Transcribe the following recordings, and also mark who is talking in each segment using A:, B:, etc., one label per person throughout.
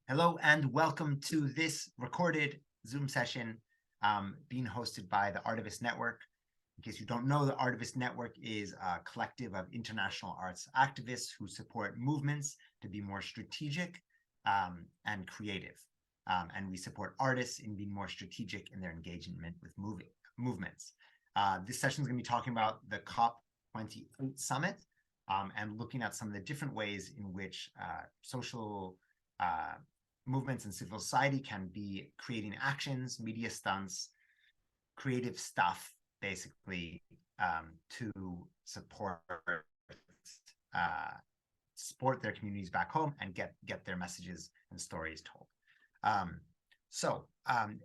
A: Hello and welcome to this recorded Zoom session being hosted by the Artivist Network. In case you don't know, the Artivist Network is a collective of international arts activists who support movements to be more strategic and creative. And we support artists in being more strategic in their engagement with movements. This session is going to be talking about the COP28 summit and looking at some of the different ways in which social movements and civil society can be creating actions, media stunts, creative stuff, basically, to support their communities back home and get their messages and stories told. So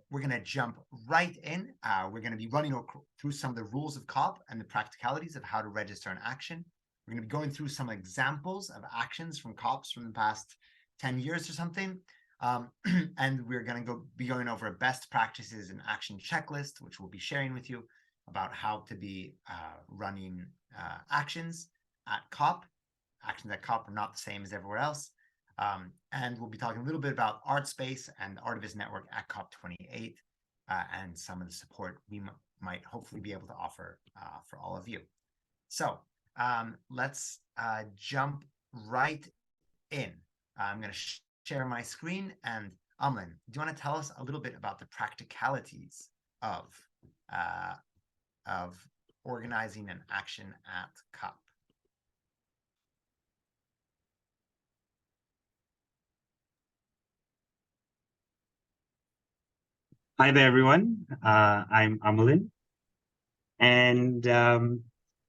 A: we're going to jump right in. We're going to be running through some of the rules of COP and the practicalities of how to register an action. We're going to be going through some examples of actions from COPs from the past 10 years or something. And we're going to be going over a best practices and action checklist, which we'll be sharing with you about how to be running actions at COP. Actions at COP are not the same as everywhere else. And we'll be talking a little bit about ArtSpace and Artivist Network at COP28 and some of the support we might hopefully be able to offer for all of you. So let's jump right in. I'm going to share my screen, and Amlin, do you want to tell us a little bit about the practicalities of organizing an action at COP?
B: Hi there, everyone. I'm Amalin, and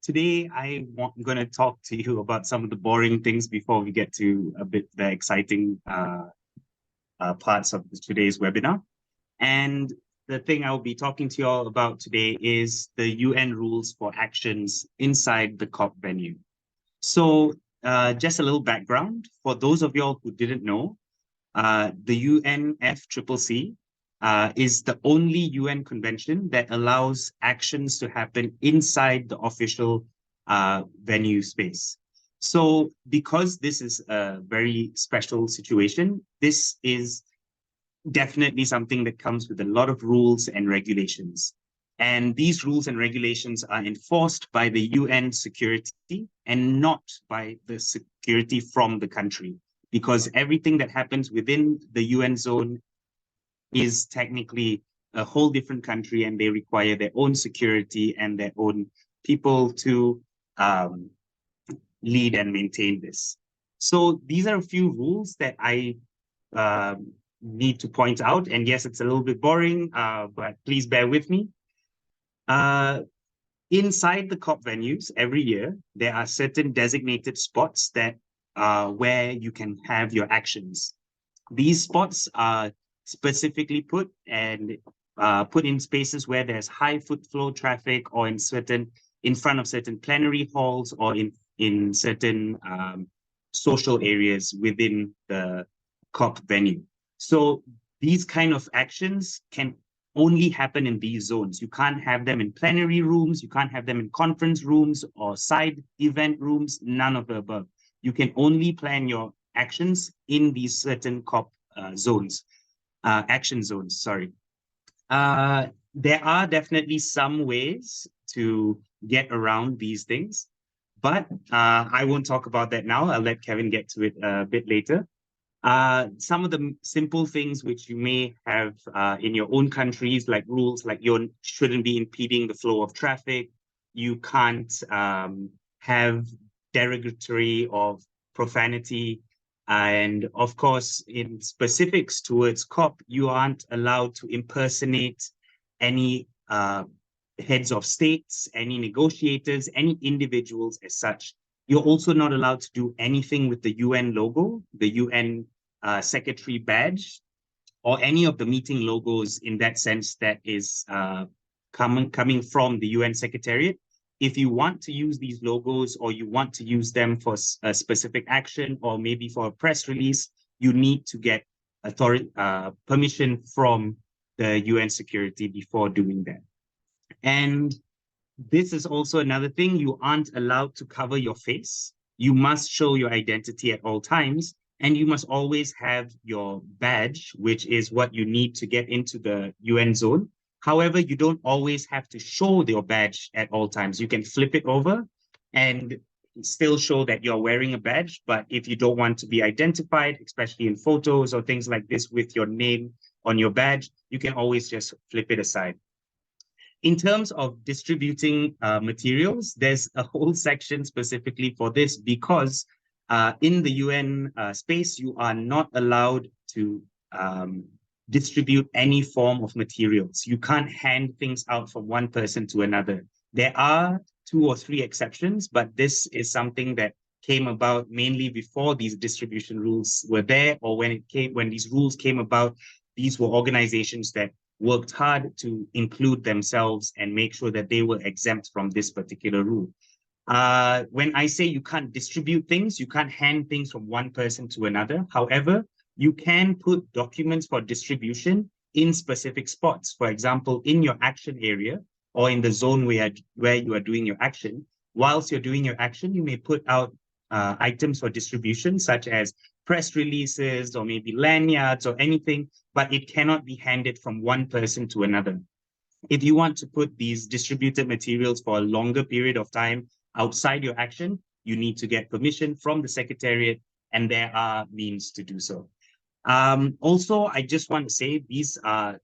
B: today I'm going to talk to you about some of the boring things before we get to a bit the exciting parts of today's webinar. And the thing I'll be talking to you all about today is the UN rules for actions inside the COP venue. So just a little background for those of you all who didn't know, the UNFCCC is the only UN convention that allows actions to happen inside the official venue space. So because this is a very special situation, this is definitely something that comes with a lot of rules and regulations. And these rules and regulations are enforced by the UN security and not by the security from the country, because everything that happens within the UN zone is technically a whole different country, and they require their own security and their own people to lead and maintain this. So these are a few rules that I need to point out. And yes, it's a little bit boring, but please bear with me. Inside the COP venues every year, there are certain designated spots that where you can have your actions. These spots are specifically put in spaces where there's high foot flow traffic, or in front of certain plenary halls, or in certain social areas within the COP venue. So these kind of actions can only happen in these zones. You can't have them in plenary rooms, you can't have them in conference rooms or side event rooms, none of the above. You can only plan your actions in these certain COP zones. Action zones, sorry. There are definitely some ways to get around these things, but I won't talk about that now. I'll let Kevin get to it a bit later. Some of the simple things which you may have in your own countries, like rules like you shouldn't be impeding the flow of traffic. You can't have derogatory or profanity. And of course, in specifics towards COP, you aren't allowed to impersonate any heads of states, any negotiators, any individuals as such. You're also not allowed to do anything with the UN logo, the UN secretary badge, or any of the meeting logos in that sense that is coming from the UN Secretariat. If you want to use these logos, or you want to use them for a specific action, or maybe for a press release, you need to get permission from the UN security before doing that. And this is also another thing. You aren't allowed to cover your face. You must show your identity at all times. And you must always have your badge, which is what you need to get into the UN zone. However, you don't always have to show your badge at all times. You can flip it over and still show that you're wearing a badge. But if you don't want to be identified, especially in photos or things like this with your name on your badge, you can always just flip it aside. In terms of distributing materials, there's a whole section specifically for this because in the UN space, you are not allowed to distribute any form of materials. You can't hand things out from one person to another. There are 2 or 3 exceptions, but this is something that came about mainly before these distribution rules were there, or when these rules came about, these were organizations that worked hard to include themselves and make sure that they were exempt from this particular rule. When I say you can't distribute things, you can't hand things from one person to another. However, you can put documents for distribution in specific spots. For example, in your action area or in the zone where you are doing your action. Whilst you're doing your action, you may put out items for distribution, such as press releases or maybe lanyards or anything, but it cannot be handed from one person to another. If you want to put these distributed materials for a longer period of time outside your action, you need to get permission from the Secretariat, and there are means to do so. Also, I just want to say these are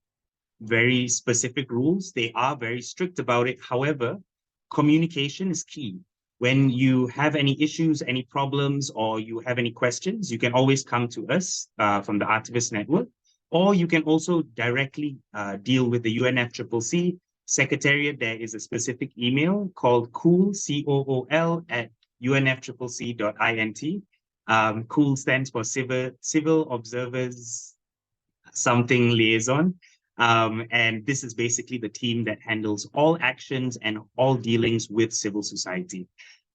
B: very specific rules. They are very strict about it. However, communication is key. When you have any issues, any problems, or you have any questions, you can always come to us from the Artivist Network, or you can also directly deal with the UNFCCC Secretariat. There is a specific email called COOL, COOL, at unfccc.int. COOL stands for Civil Observers something liaison. And this is basically the team that handles all actions and all dealings with civil society.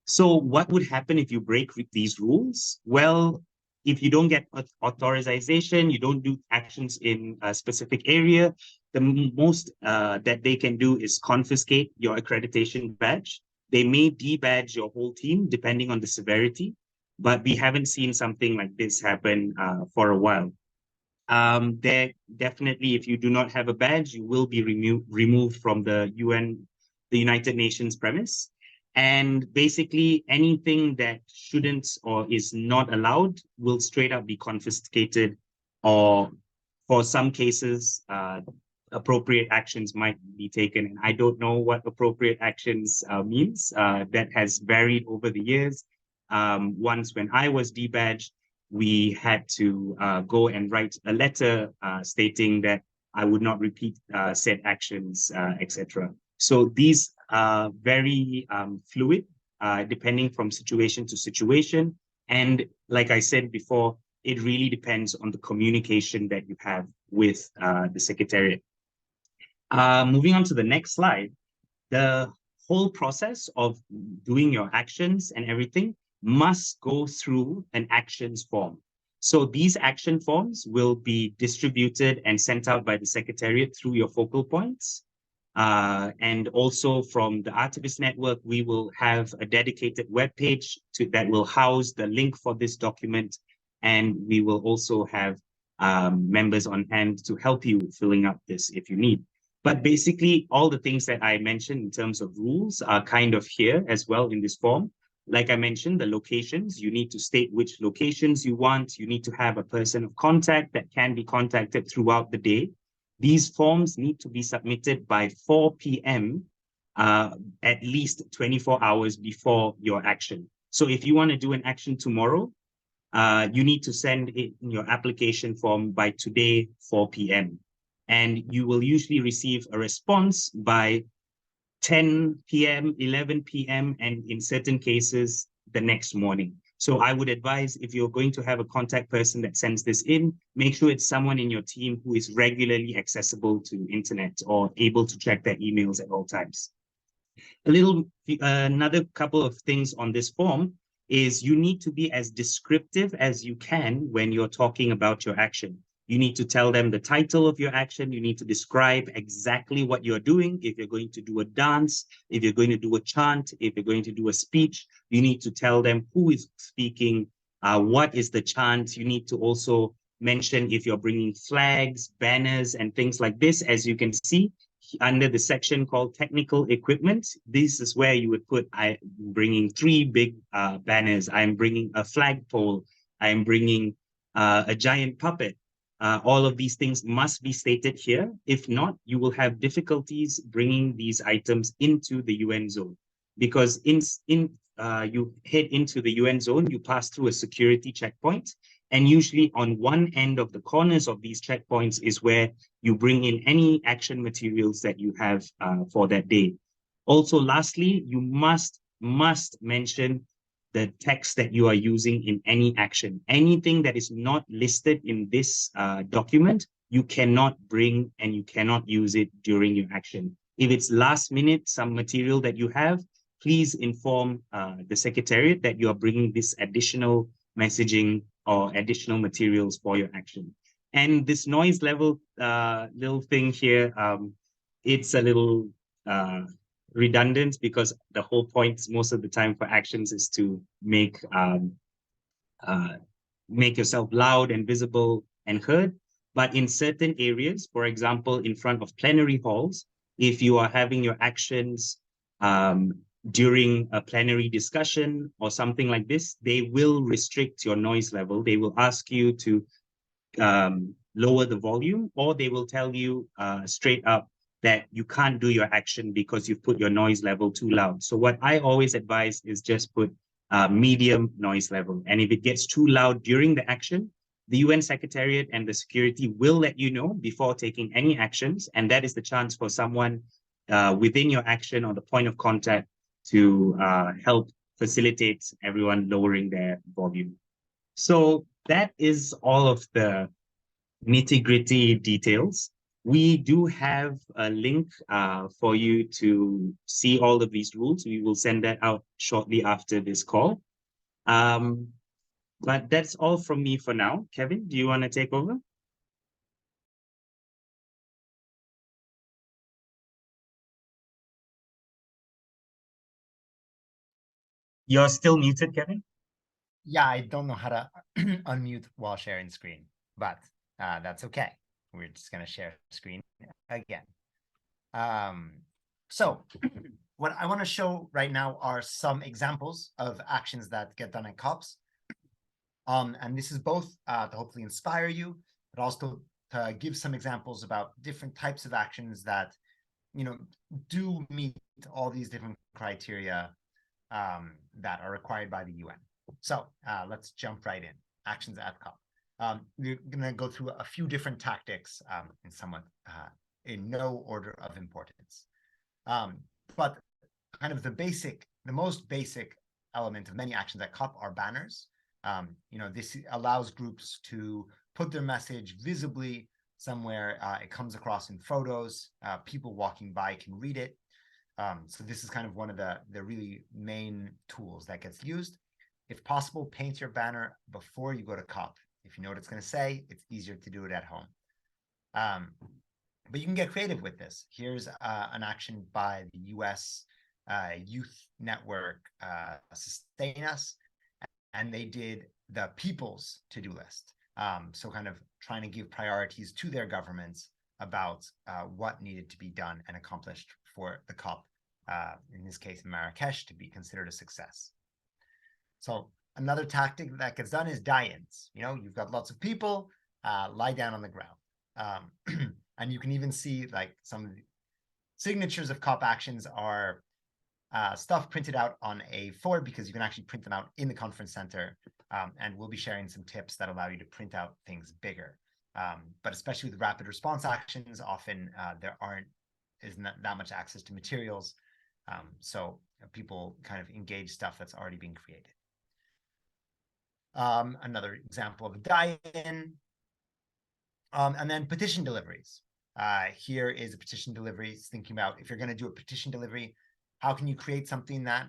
B: So what would happen if you break these rules? Well, if you don't get authorization, you don't do actions in a specific area, the most that they can do is confiscate your accreditation badge. They may debadge your whole team depending on the severity, but we haven't seen something like this happen for a while. There definitely, if you do not have a badge, you will be removed from the United Nations premise. And basically anything that shouldn't or is not allowed will straight up be confiscated, or for some cases, appropriate actions might be taken. And I don't know what appropriate actions means. That has varied over the years. Once when I was debadged, we had to go and write a letter stating that I would not repeat said actions, etc. So these are very fluid, depending from situation to situation. And like I said before, it really depends on the communication that you have with the Secretariat. Moving on to the next slide, the whole process of doing your actions and everything must go through an actions form. So these action forms will be distributed and sent out by the Secretariat through your focal points. And also from the Artivist Network, we will have a dedicated webpage that will house the link for this document. And we will also have members on hand to help you filling up this if you need. But basically, all the things that I mentioned in terms of rules are kind of here as well in this form. Like I mentioned, the locations, you need to state which locations you want. You need to have a person of contact that can be contacted throughout the day. These forms need to be submitted by 4 p.m. At least 24 hours before your action. So if you want to do an action tomorrow, you need to send in your application form by today, 4 p.m. And you will usually receive a response by 10 p.m., 11 p.m., and in certain cases, the next morning. So I would advise, if you're going to have a contact person that sends this in, make sure it's someone in your team who is regularly accessible to internet or able to check their emails at all times. Another couple of things on this form is you need to be as descriptive as you can when you're talking about your action. You need to tell them the title of your action. You need to describe exactly what you're doing. If you're going to do a dance, if you're going to do a chant, if you're going to do a speech, you need to tell them who is speaking, What is the chant? You need to also mention if you're bringing flags, banners, and things like this. As you can see, under the section called technical equipment, this is where you would put, I'm bringing 3 big banners. I'm bringing a flagpole. I'm bringing a giant puppet. All of these things must be stated here. If not, you will have difficulties bringing these items into the UN zone, because you head into the UN zone, you pass through a security checkpoint, and usually on one end of the corners of these checkpoints is where you bring in any action materials that you have for that day. Also, lastly, you must mention the text that you are using in any action. Anything that is not listed in this document, you cannot bring and you cannot use it during your action. If it's last minute, some material that you have, please inform the Secretariat that you are bringing this additional messaging or additional materials for your action. And this noise level little thing here, it's a little redundant, because the whole point most of the time for actions is to make yourself loud and visible and heard. But in certain areas, for example, in front of plenary halls, if you are having your actions during a plenary discussion or something like this, they will restrict your noise level. They will ask you to lower the volume, or they will tell you straight up that you can't do your action because you've put your noise level too loud. So what I always advise is just put medium noise level. And if it gets too loud during the action, the UN Secretariat and the security will let you know before taking any actions. And that is the chance for someone within your action or the point of contact to help facilitate everyone lowering their volume. So that is all of the nitty-gritty details. We do have a link for you to see all of these rules. We will send that out shortly after this call. But that's all from me for now. Kevin, do you want to take over? You're still muted, Kevin?
A: Yeah, I don't know how to unmute while sharing screen, but that's okay. We're just going to share screen again. So what I want to show right now are some examples of actions that get done at COPs. And this is both to hopefully inspire you, but also to give some examples about different types of actions that, do meet all these different criteria that are required by the UN. So let's jump right in. Actions at COP. We're going to go through a few different tactics in no order of importance. But kind of the most basic element of many actions at COP are banners. This allows groups to put their message visibly somewhere. It comes across in photos. People walking by can read it. So this is kind of one of the really main tools that gets used. If possible, paint your banner before you go to COP. If you know what it's going to say, it's easier to do it at home. But you can get creative with this. Here's an action by the US Youth Network, Sustain Us, and they did the people's to-do list. So kind of trying to give priorities to their governments about what needed to be done and accomplished for the COP, in this case, Marrakesh, to be considered a success. So another tactic that gets done is die-ins. You've got lots of people, lie down on the ground. And you can even see like some of the signatures of COP actions are stuff printed out on A4, because you can actually print them out in the conference center. And we'll be sharing some tips that allow you to print out things bigger. But especially with rapid response actions, often there isn't that much access to materials. So people kind of engage stuff that's already being created. Another example of a die-in. And then petition deliveries. Here is a petition delivery. It's thinking about if you're going to do a petition delivery, how can you create something that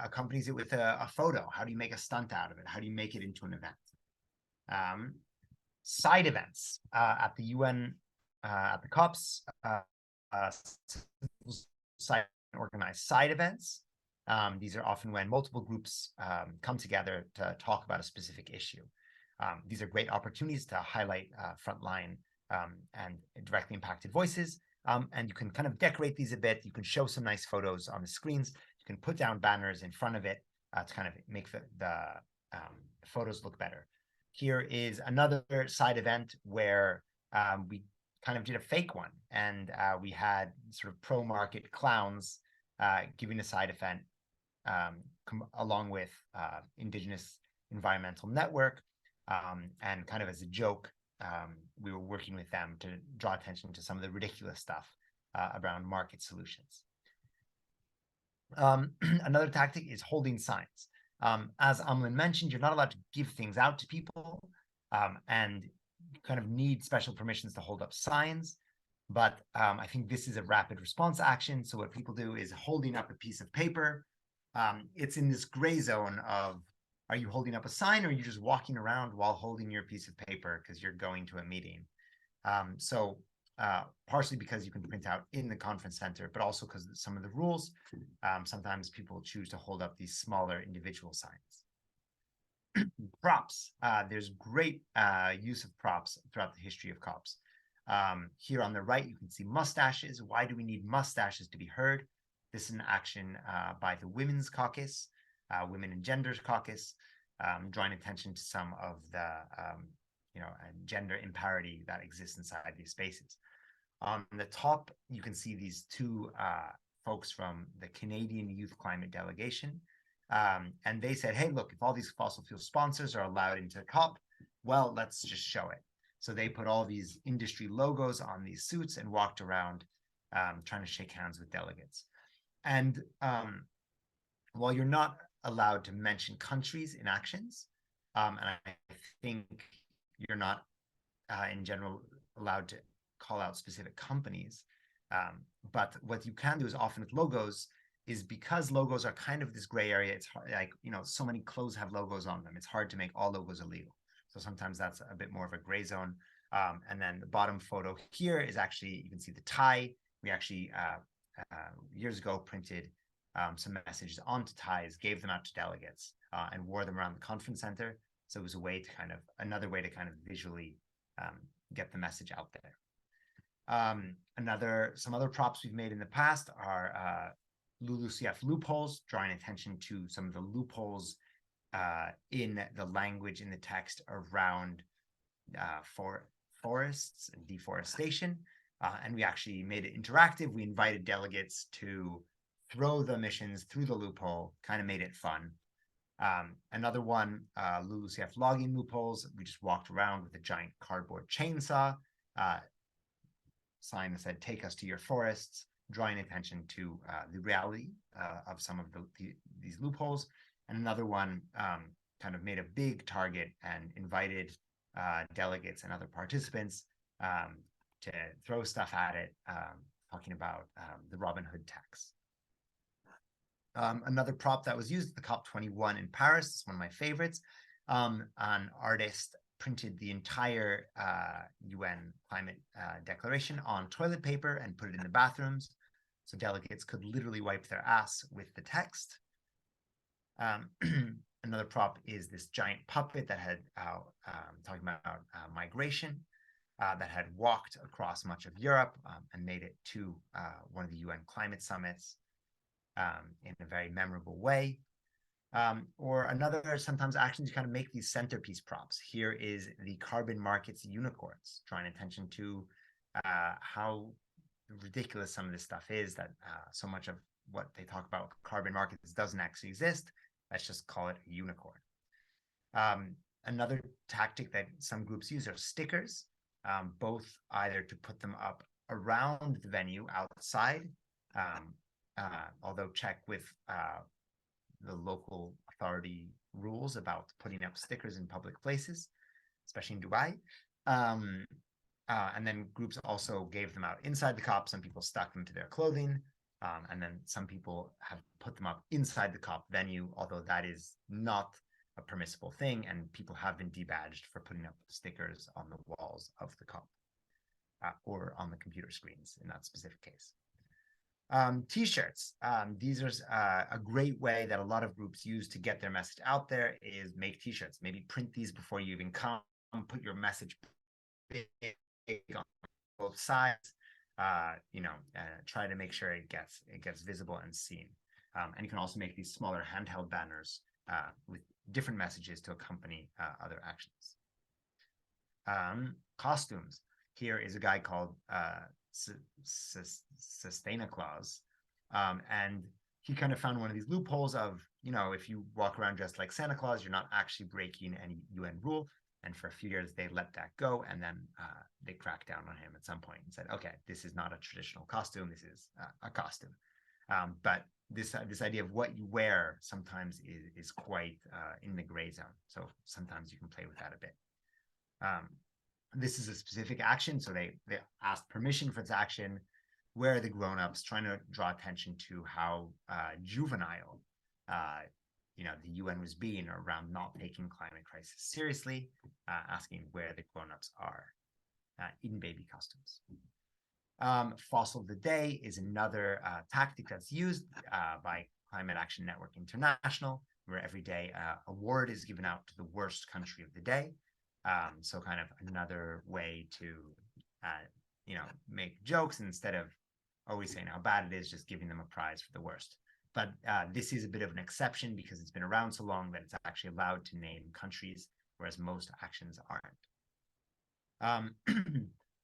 A: accompanies it with a photo? How do you make a stunt out of it? How do you make it into an event? Side events at the UN, at the COPs, organize side events. These are often when multiple groups come together to talk about a specific issue. These are great opportunities to highlight frontline and directly impacted voices. And you can kind of decorate these a bit. You can show some nice photos on the screens. You can put down banners in front of it to kind of make the photos look better. Here is another side event where we kind of did a fake one, and we had sort of pro-market clowns giving a side event along with Indigenous Environmental Network, and kind of as a joke, we were working with them to draw attention to some of the ridiculous stuff around market solutions. Another tactic is holding signs. As Amlin mentioned, you're not allowed to give things out to people, and you kind of need special permissions to hold up signs. But I think this is a rapid response action. So what people do is holding up a piece of paper. It's in this gray zone of, are you holding up a sign, or are you just walking around while holding your piece of paper because you're going to a meeting? Partially because you can print out in the conference center, but also because of some of the rules. Sometimes people choose to hold up these smaller individual signs. Props. There's great use of props throughout the history of COPs. Here on the right, you can see mustaches. Why do we need mustaches to be heard? This is an action by the Women's Caucus, Women and Genders Caucus, drawing attention to some of the gender imparity that exists inside these spaces. On the top, you can see these two folks from the Canadian Youth Climate Delegation. And they said, hey, look, if all these fossil fuel sponsors are allowed into COP, well, let's just show it. So they put all these industry logos on these suits and walked around trying to shake hands with delegates. And while you're not allowed to mention countries in actions, and I think you're not in general allowed to call out specific companies, but what you can do is often with logos is, because logos are kind of this gray area, it's hard, like, so many clothes have logos on them. It's hard to make all logos illegal. So sometimes that's a bit more of a gray zone. And then the bottom photo here is actually, you can see the tie. We actually, years ago, printed some messages onto ties, gave them out to delegates, and wore them around the conference center. So it was a way to another way to visually get the message out there. Some other props we've made in the past are LULUCF loopholes, drawing attention to some of the loopholes in the language in the text around forests and deforestation. And we actually made it interactive. We invited delegates to throw the emissions through the loophole, kind of made it fun. Another one, LULUCF logging loopholes. We just walked around with a giant cardboard chainsaw, sign that said, take us to your forests, drawing attention to the reality of some of these loopholes. And another one kind of made a big target and invited delegates and other participants to throw stuff at it, talking about the Robin Hood tax. Another prop that was used at the COP28 in Paris, it's one of my favorites. An artist printed the entire UN climate declaration on toilet paper and put it in the bathrooms, so delegates could literally wipe their ass with the text. Another prop is this giant puppet that had, talking about migration, that had walked across much of Europe and made it to one of the UN climate summits in a very memorable way. Or another, sometimes actions, you kind of make these centerpiece props. Here is the carbon markets unicorns, drawing attention to how ridiculous some of this stuff is, that so much of what they talk about carbon markets doesn't actually exist. Let's just call it a unicorn. Another tactic that some groups use are stickers, both either to put them up around the venue outside, although check with the local authority rules about putting up stickers in public places, especially in Dubai. And then groups also gave them out inside the COP. Some people stuck them to their clothing, and then some people have put them up inside the COP venue, although that is not a permissible thing, and people have been debadged for putting up stickers on the walls of the COP or on the computer screens in that specific case. T-shirts. These are a great way that a lot of groups use to get their message out there is make T-shirts. Maybe print these before you even come, put your message big on both sides. Try to make sure it gets visible and seen. And you can also make these smaller handheld banners with different messages to accompany other actions. Costumes. Here is a guy called Sustainaclaus, and he kind of found one of these loopholes of, if you walk around dressed like Santa Claus, you're not actually breaking any UN rule. And for a few years, they let that go, and then they cracked down on him at some point and said, okay, this is not a traditional costume, this is a costume. But this idea of what you wear sometimes is quite in the gray zone. So sometimes you can play with that a bit. This is a specific action, so they asked permission for this action. Where are the grown-ups trying to draw attention to how juvenile the UN was being around not taking climate crisis seriously, asking where the grown-ups are in baby costumes. Fossil of the Day is another tactic that's used by Climate Action Network International, where every day award is given out to the worst country of the day. So kind of another way to, make jokes instead of always saying how bad it is, just giving them a prize for the worst. But this is a bit of an exception because it's been around so long that it's actually allowed to name countries, whereas most actions aren't.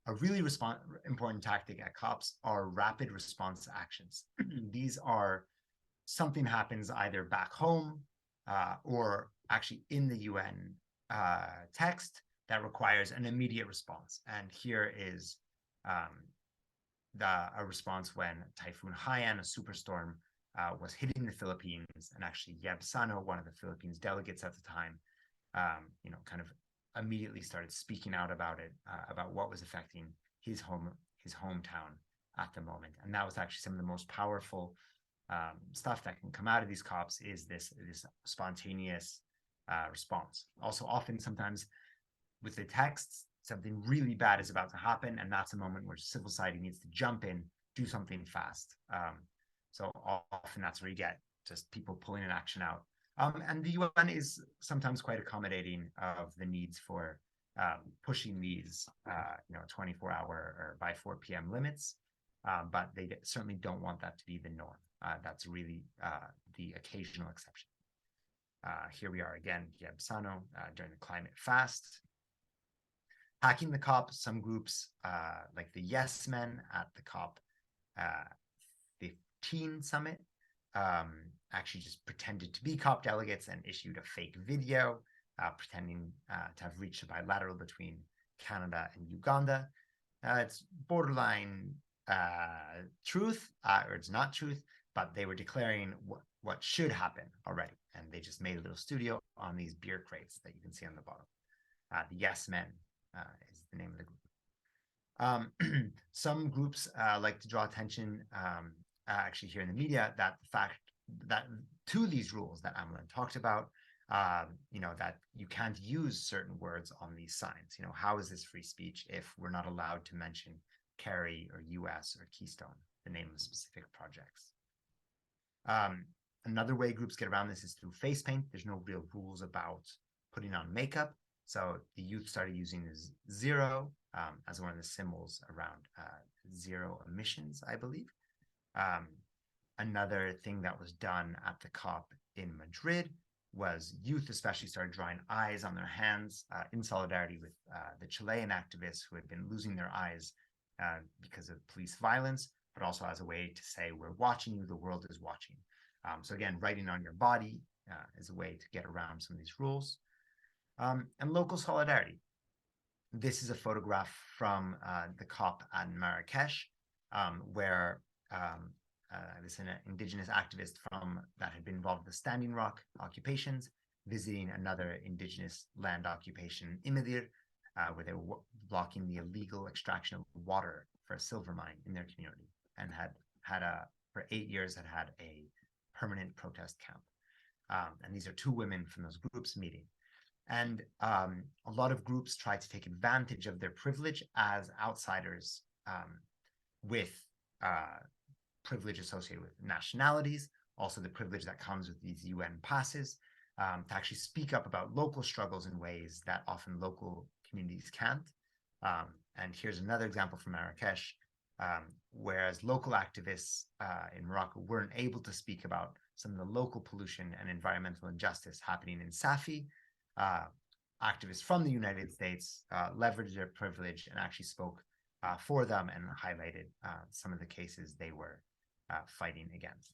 A: A really important tactic at COPs are rapid response actions. These are something happens either back home or actually in the UN text that requires an immediate response. And here is a response when Typhoon Haiyan, a superstorm, was hitting the Philippines, and actually Yeb Sano, one of the Philippines delegates at the time, kind of immediately started speaking out about it, about what was affecting his hometown at the moment. And that was actually some of the most powerful stuff that can come out of these COPs is this spontaneous response. Also, often, sometimes with the texts, something really bad is about to happen, and that's a moment where civil society needs to jump in, do something fast. So often that's where you get just people pulling an action out. And the UN is sometimes quite accommodating of the needs for pushing these, 24-hour or by 4 p.m. limits, but they certainly don't want that to be the norm. That's really the occasional exception. Here we are again, Yeb Sano, during the climate fast. Hacking the COP, some groups like the Yes Men at the COP 15 summit actually just pretended to be COP delegates and issued a fake video pretending to have reached a bilateral between Canada and Uganda. It's borderline truth, or it's not truth, but they were declaring what should happen already. And they just made a little studio on these beer crates that you can see on the bottom. The Yes Men is the name of the group. Some groups like to draw attention, actually here in the media, that the fact that to these rules that Amlin talked about, that you can't use certain words on these signs. How is this free speech if we're not allowed to mention Kerry or US or Keystone, the name of specific projects? Another way groups get around this is through face paint. There's no real rules about putting on makeup. So the youth started using zero as one of the symbols around zero emissions, I believe. Another thing that was done at the COP in Madrid was youth especially started drawing eyes on their hands in solidarity with the Chilean activists who had been losing their eyes because of police violence, but also as a way to say, we're watching you, the world is watching. So again, writing on your body is a way to get around some of these rules. And local solidarity. This is a photograph from the COP at Marrakesh, where this is an indigenous activist that had been involved with the Standing Rock occupations, visiting another indigenous land occupation in Imidir, where they were blocking the illegal extraction of water for a silver mine in their community, and for 8 years had a permanent protest camp. And these are two women from those groups meeting. And a lot of groups try to take advantage of their privilege as outsiders with privilege associated with nationalities, also the privilege that comes with these UN passes, to actually speak up about local struggles in ways that often local communities can't. And here's another example from Marrakesh, whereas local activists in Morocco weren't able to speak about some of the local pollution and environmental injustice happening in Safi, activists from the United States leveraged their privilege and actually spoke for them and highlighted some of the cases they were fighting against.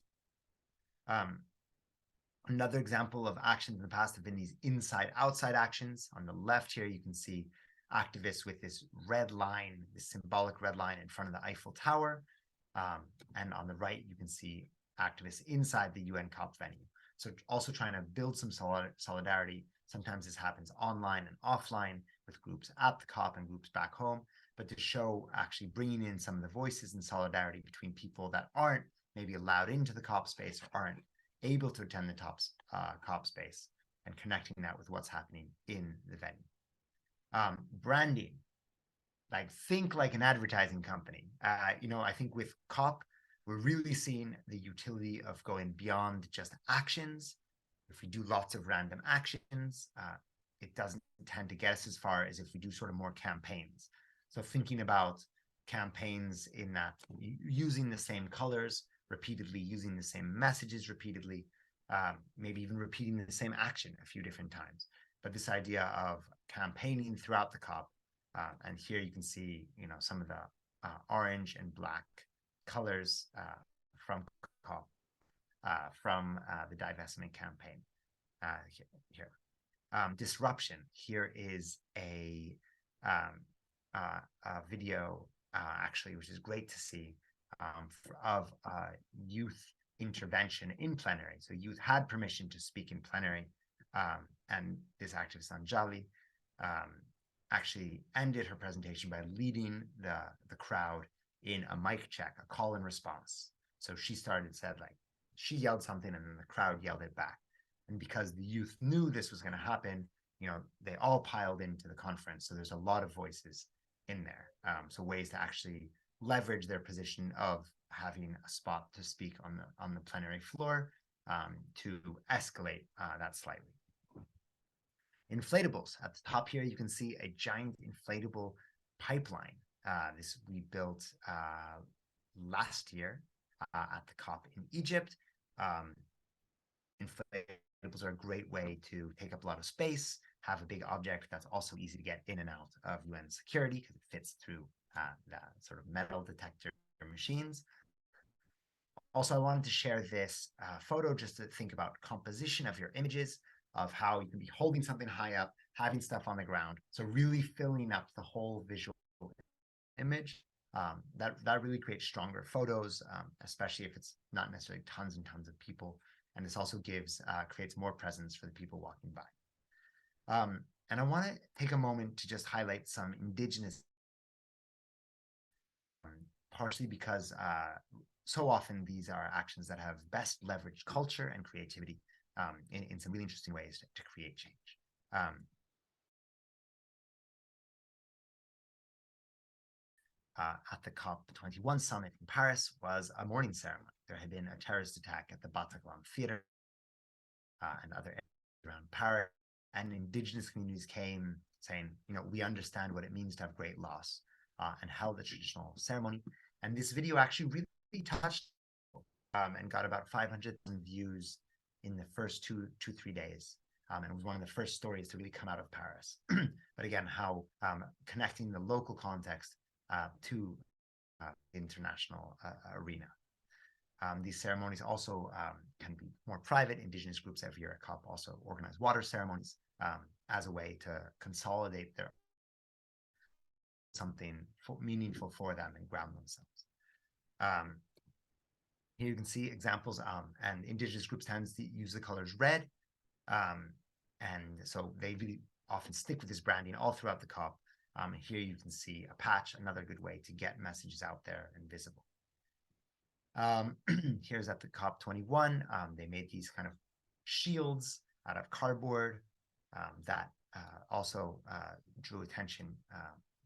A: Another example of actions in the past have been these inside-outside actions. On the left here, you can see activists with this red line, this symbolic red line in front of the Eiffel Tower. And on the right, you can see activists inside the UN COP venue. So also trying to build some solidarity. Sometimes this happens online and offline with groups at the COP and groups back home, but to show actually bringing in some of the voices and solidarity between people that aren't maybe allowed into the COP space or aren't able to attend the COP space, and connecting that with what's happening in the venue. Branding, like think like an advertising company. I think with COP, we're really seeing the utility of going beyond just actions. If we do lots of random actions, it doesn't tend to get us as far as if we do sort of more campaigns. So thinking about campaigns in that using the same colors repeatedly, using the same messages repeatedly, maybe even repeating the same action a few different times. But this idea of campaigning throughout the COP, and here you can see, some of the orange and black colors from COP, from the divestment campaign here. Disruption. Here is a video, actually, which is great to see, of youth intervention in plenary. So youth had permission to speak in plenary, and this activist Anjali actually ended her presentation by leading the crowd in a mic check, a call and response. So she she yelled something and then the crowd yelled it back. And because the youth knew this was going to happen, they all piled into the conference. So there's a lot of voices in there. So ways to actually leverage their position of having a spot to speak on the plenary floor to escalate that slightly. Inflatables. At the top here, you can see a giant inflatable pipeline. This we built last year at the COP in Egypt. Inflatables are a great way to take up a lot of space, have a big object that's also easy to get in and out of UN security because it fits through the sort of metal detector machines. Also, I wanted to share this photo just to think about composition of your images, of how you can be holding something high up, having stuff on the ground. So really filling up the whole visual image. That really creates stronger photos, especially if it's not necessarily tons and tons of people. And this also creates more presence for the people walking by. And I want to take a moment to just highlight some indigenous, partially because so often these are actions that have best leveraged culture and creativity in some really interesting ways to create change. At the COP28 summit in Paris was a morning ceremony. There had been a terrorist attack at the Bataclan Theater and other areas around Paris, and indigenous communities came saying, we understand what it means to have great loss, and held the traditional ceremony. And this video actually really touched people, and got about 500,000 views in the first 3 days. And it was one of the first stories to really come out of Paris. But again, how connecting the local context to the international arena. These ceremonies also can be more private. Indigenous groups every year at COP also organize water ceremonies as a way to consolidate something meaningful for them and ground themselves. Here you can see examples, and indigenous groups tend to use the colors red. And so they really often stick with this branding all throughout the COP. Here you can see a patch, another good way to get messages out there and visible. Here's at the COP21, they made these kind of shields out of cardboard that also drew attention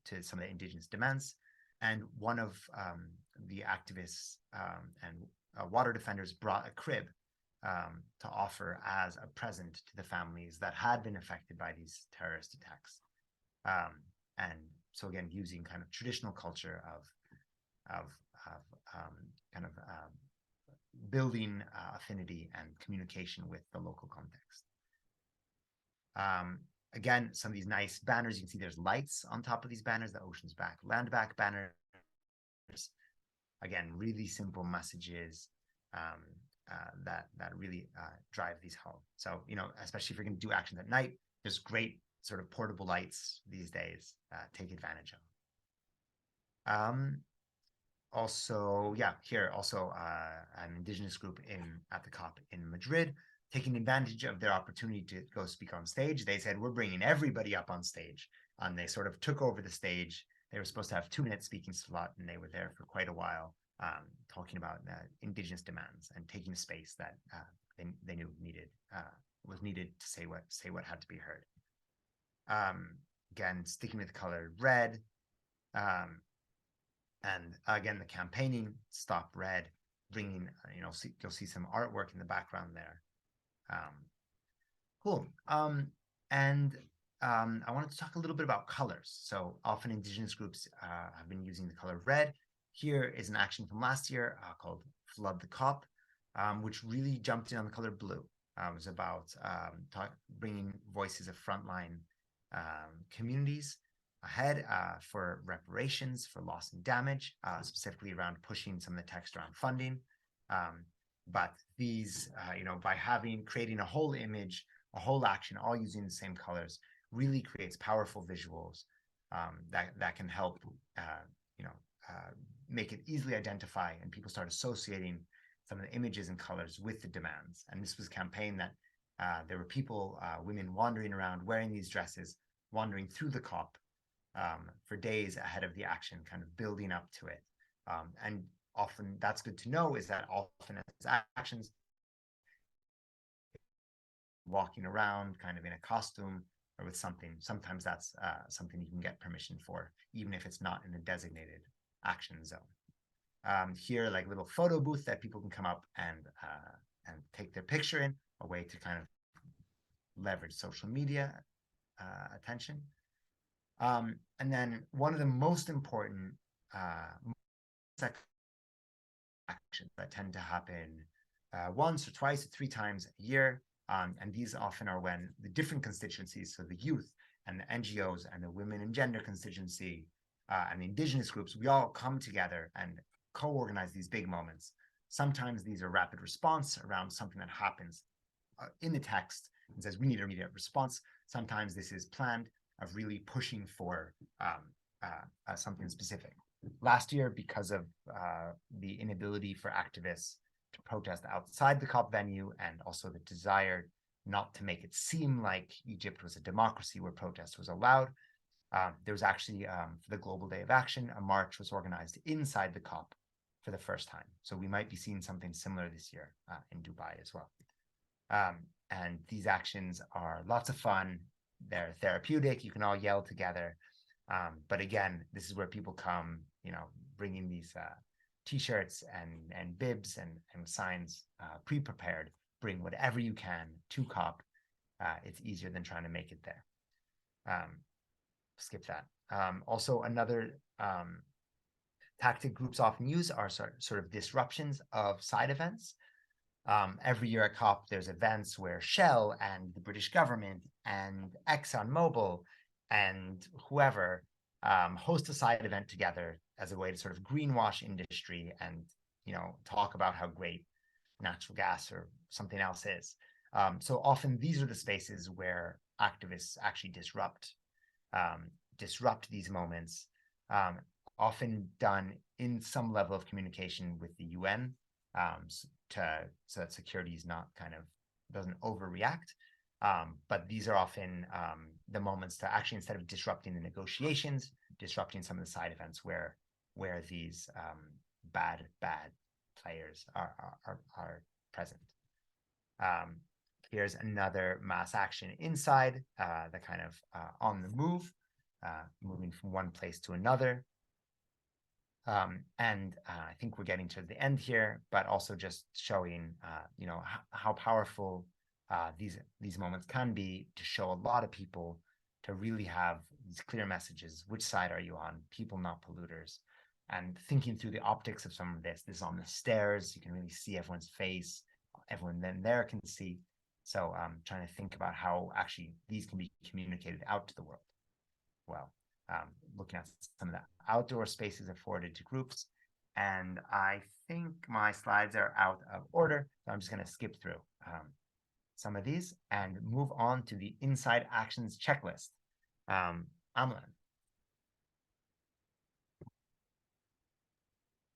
A: to some of the indigenous demands. And one of the activists and water defenders brought a crib to offer as a present to the families that had been affected by these terrorist attacks. And so again, using kind of traditional culture of kind of building affinity and communication with the local context. Again, some of these nice banners, you can see there's lights on top of these banners, the Ocean's Back, Land Back banners. Again, really simple messages that really drive these home. So, you know, especially if you're going to do actions at night, there's great sort of portable lights these days. Take advantage of. Also, yeah, here also an indigenous group at the COP in Madrid, taking advantage of their opportunity to go speak on stage. They said, we're bringing everybody up on stage. And they sort of took over the stage. They were supposed to have 2-minute speaking slot, and they were there for quite a while, talking about indigenous demands and taking a space that they knew was needed to say what had to be heard. Again, sticking with the color red, and again the campaigning Stop Red, bringing you'll see some artwork in the background there. Cool. I wanted to talk a little bit about colors. So often indigenous groups have been using the color red. Here is an action from last year called Flood the COP, which really jumped in on the color blue. It was about bringing voices of frontline communities ahead for reparations for loss and damage, specifically around pushing some of the text around funding. But these, by creating a whole image, a whole action, all using the same colors, really creates powerful visuals that can help, make it easily identify, and people start associating some of the images and colors with the demands. And this was a campaign that there were people, women wandering around wearing these dresses, wandering through the COP for days ahead of the action, kind of building up to it. And often that's good to know, is that often as actions, walking around kind of in a costume or with something, sometimes that's something you can get permission for, even if it's not in a designated action zone. Here, like a little photo booth that people can come up and take their picture in, a way to kind of leverage social media attention. And then one of the most important actions that tend to happen once or twice or 3 times a year. And these often are when the different constituencies, so the youth and the NGOs and the women and gender constituency and the indigenous groups, we all come together and co-organize these big moments. Sometimes these are rapid response around something that happens in the text and says we need an immediate response. Sometimes this is planned, of really pushing for something specific. Last year, because of the inability for activists to protest outside the COP venue, and also the desire not to make it seem like Egypt was a democracy where protest was allowed, there was actually, for the Global Day of Action, a march was organized inside the COP for the first time. So we might be seeing something similar this year in Dubai as well. And these actions are lots of fun. They're therapeutic. You can all yell together. But again, this is where people come, bringing these T-shirts and bibs and signs pre-prepared. Bring whatever you can to COP. It's easier than trying to make it there. Skip that. Also, another tactic groups often use are sort of disruptions of side events. Every year at COP, there's events where Shell and the British government and ExxonMobil and whoever host a side event together as a way to sort of greenwash industry and, talk about how great natural gas or something else is. So often these are the spaces where activists actually disrupt these moments, often done in some level of communication with the UN, so that security is not doesn't overreact. But these are often the moments to actually, instead of disrupting the negotiations, disrupting some of the side events where these bad players are present. Here's another mass action inside, the kind of on the move, moving from one place to another. I think we're getting to the end here, but also just showing, how powerful these moments can be to show a lot of people to really have these clear messages. Which side are you on? People, not polluters. And thinking through the optics of some of this is on the stairs. You can really see everyone's face. Everyone then there can see. So trying to think about how actually these can be communicated out to the world. Well, looking at some of the outdoor spaces afforded to groups. And I think my slides are out of order, so I'm just going to skip through some of these and move on to the Inside Actions checklist. Amlan.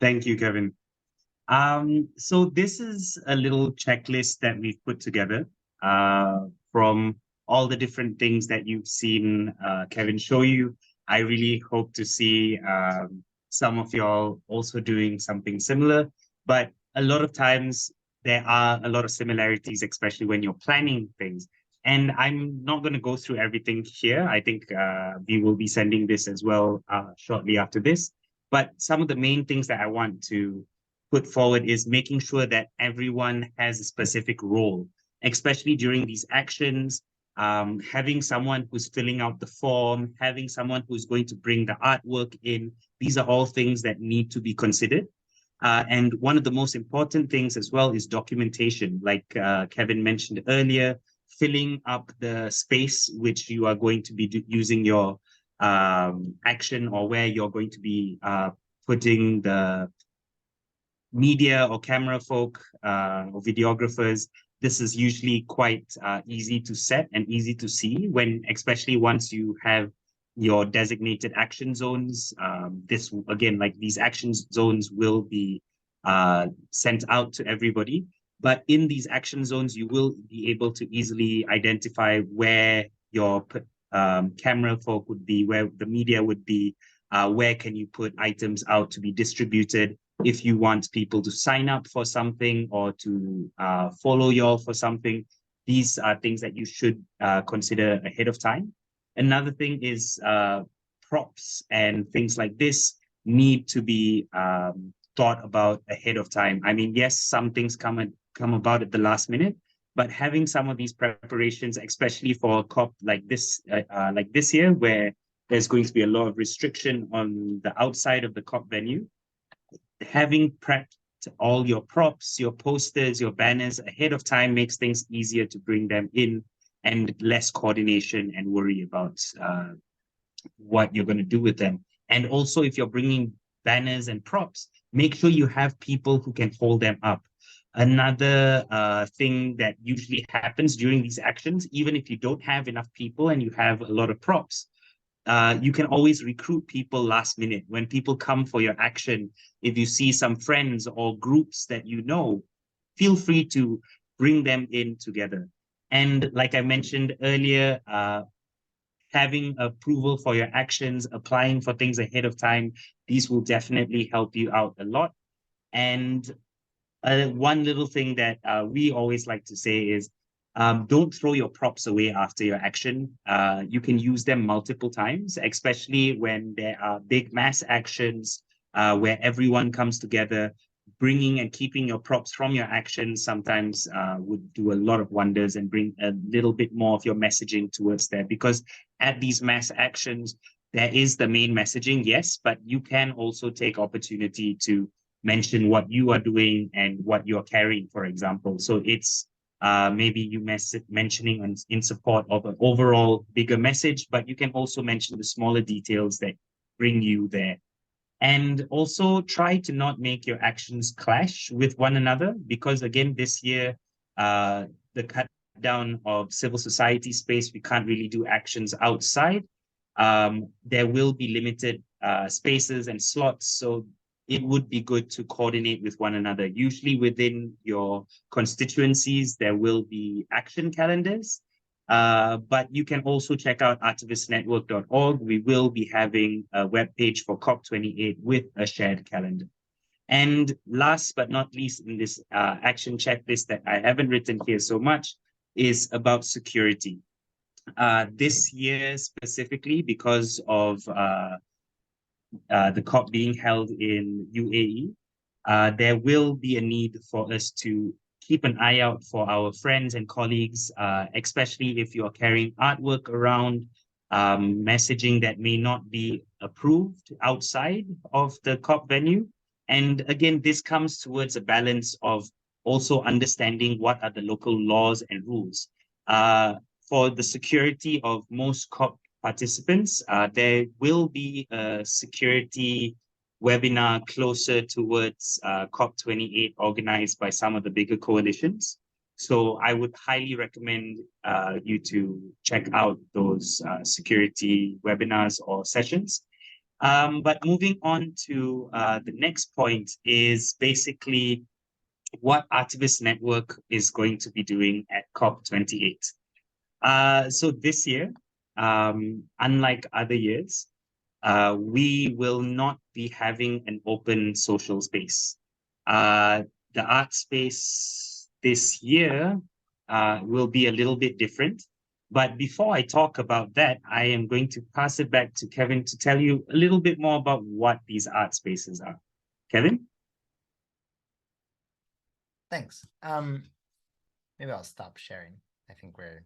B: Thank you, Kevin. So this is a little checklist that we've put together from all the different things that you've seen Kevin show you. I really hope to see some of y'all also doing something similar, but a lot of times there are a lot of similarities, especially when you're planning things. And I'm not going to go through everything here. I think we will be sending this as well shortly after this. But some of the main things that I want to put forward is making sure that everyone has a specific role, especially during these actions. Having someone who's filling out the form, having someone who's going to bring the artwork in. These are all things that need to be considered. And one of the most important things as well is documentation, like Kevin mentioned earlier, filling up the space which you are going to be using your action, or where you're going to be putting the media or camera folk or videographers. This is usually quite easy to set and easy to see when, especially once you have your designated action zones. This, again, like these action zones will be sent out to everybody. But in these action zones, you will be able to easily identify where your camera folk would be, where the media would be, where can you put items out to be distributed. If you want people to sign up for something or to follow you all for something, these are things that you should consider ahead of time. Another thing is props and things like this need to be thought about ahead of time. I mean, yes, some things come about at the last minute, but having some of these preparations, especially for a COP like this year, where there's going to be a lot of restriction on the outside of the COP venue, having prepped all your props, your posters, your banners ahead of time makes things easier to bring them in, and less coordination and worry about what you're going to do with them. And also, if you're bringing banners and props, make sure you have people who can hold them up. Another thing that usually happens during these actions, even if you don't have enough people and you have a lot of props, you can always recruit people last minute. When people come for your action, if you see some friends or groups that you know, feel free to bring them in together. And like I mentioned earlier, having approval for your actions, applying for things ahead of time, these will definitely help you out a lot. And one little thing that we always like to say is, don't throw your props away after your action. You can use them multiple times, especially when there are big mass actions where everyone comes together. Bringing and keeping your props from your action sometimes would do a lot of wonders and bring a little bit more of your messaging towards there. Because at these mass actions, there is the main messaging, yes, but you can also take opportunity to mention what you are doing and what you're carrying, for example. So it's maybe you mentioning in support of an overall bigger message, but you can also mention the smaller details that bring you there. And also try to not make your actions clash with one another, because again, this year, the cut down of civil society space, we can't really do actions outside. There will be limited spaces and slots, so it would be good to coordinate with one another. Usually within your constituencies, there will be action calendars, but you can also check out artivistnetwork.org. We will be having a webpage for COP28 with a shared calendar. And last but not least in this action checklist that I haven't written here so much is about security. This year specifically, because of the COP being held in UAE, there will be a need for us to keep an eye out for our friends and colleagues, especially if you're carrying artwork around, messaging that may not be approved outside of the COP venue. And again, this comes towards a balance of also understanding what are the local laws and rules. For the security of most COP participants, there will be a security webinar closer towards COP28 organized by some of the bigger coalitions. So I would highly recommend you to check out those security webinars or sessions. But moving on to the next point is basically what Artivist Network is going to be doing at COP28. So this year, unlike other years, we will not be having an open social space. The ArtSpace this year will be a little bit different. But before I talk about that, I am going to pass it back to Kevin to tell you a little bit more about what these art spaces are. Kevin?
A: Thanks. Maybe I'll stop sharing. I think we're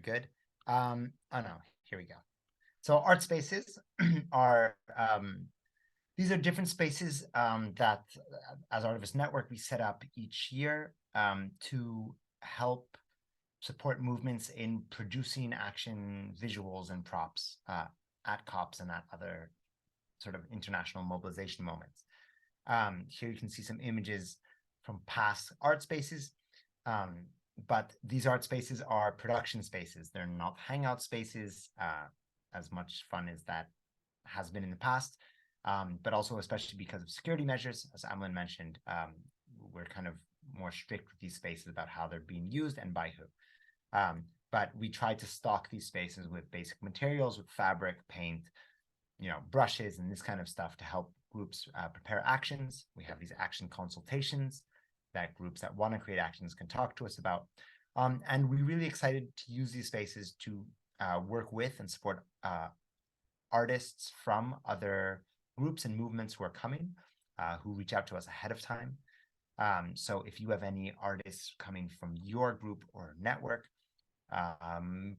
A: good. Oh no, here we go. So art spaces are these are different spaces that as Artivist Network we set up each year to help support movements in producing action visuals and props at COPs and at other sort of international mobilization moments. Here you can see some images from past art spaces. But these art spaces are production spaces. They're not hangout spaces, as much fun as that has been in the past, but also especially because of security measures, as Amlin mentioned, we're kind of more strict with these spaces about how they're being used and by who. But we try to stock these spaces with basic materials, with fabric, paint, brushes, and this kind of stuff to help groups prepare actions. We have these action consultations that groups that want to create actions can talk to us about. And we're really excited to use these spaces to work with and support artists from other groups and movements who are coming, who reach out to us ahead of time. So if you have any artists coming from your group or network,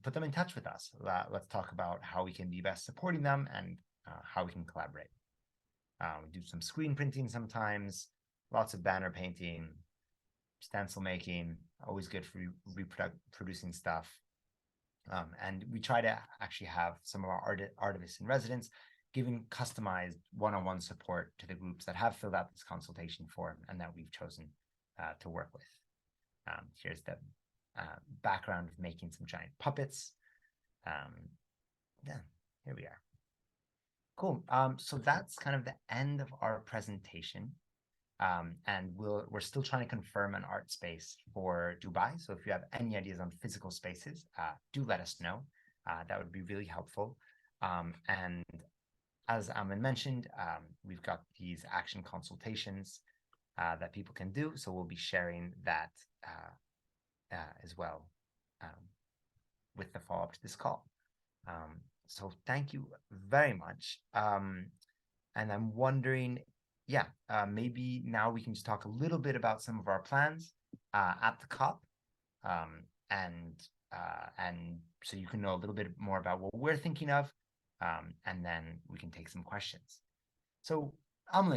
A: put them in touch with us. Let's talk about how we can be best supporting them and how we can collaborate. We do some screen printing sometimes, lots of banner painting, stencil making, always good for reproducing stuff. And we try to actually have some of our Artivists-in-Residence giving customized one-on-one support to the groups that have filled out this consultation form and that we've chosen to work with. Here's the background of making some giant puppets. Yeah, here we are. Cool. So that's kind of the end of our presentation. And we're still trying to confirm an art space for Dubai. So if you have any ideas on physical spaces, do let us know. That would be really helpful. And as Amin mentioned, we've got these action consultations that people can do. So we'll be sharing that as well with the follow-up to this call. So thank you very much. And I'm wondering, maybe now we can just talk a little bit about some of our plans at the COP, and so you can know a little bit more about what we're thinking of, and then we can take some questions. So Amlin,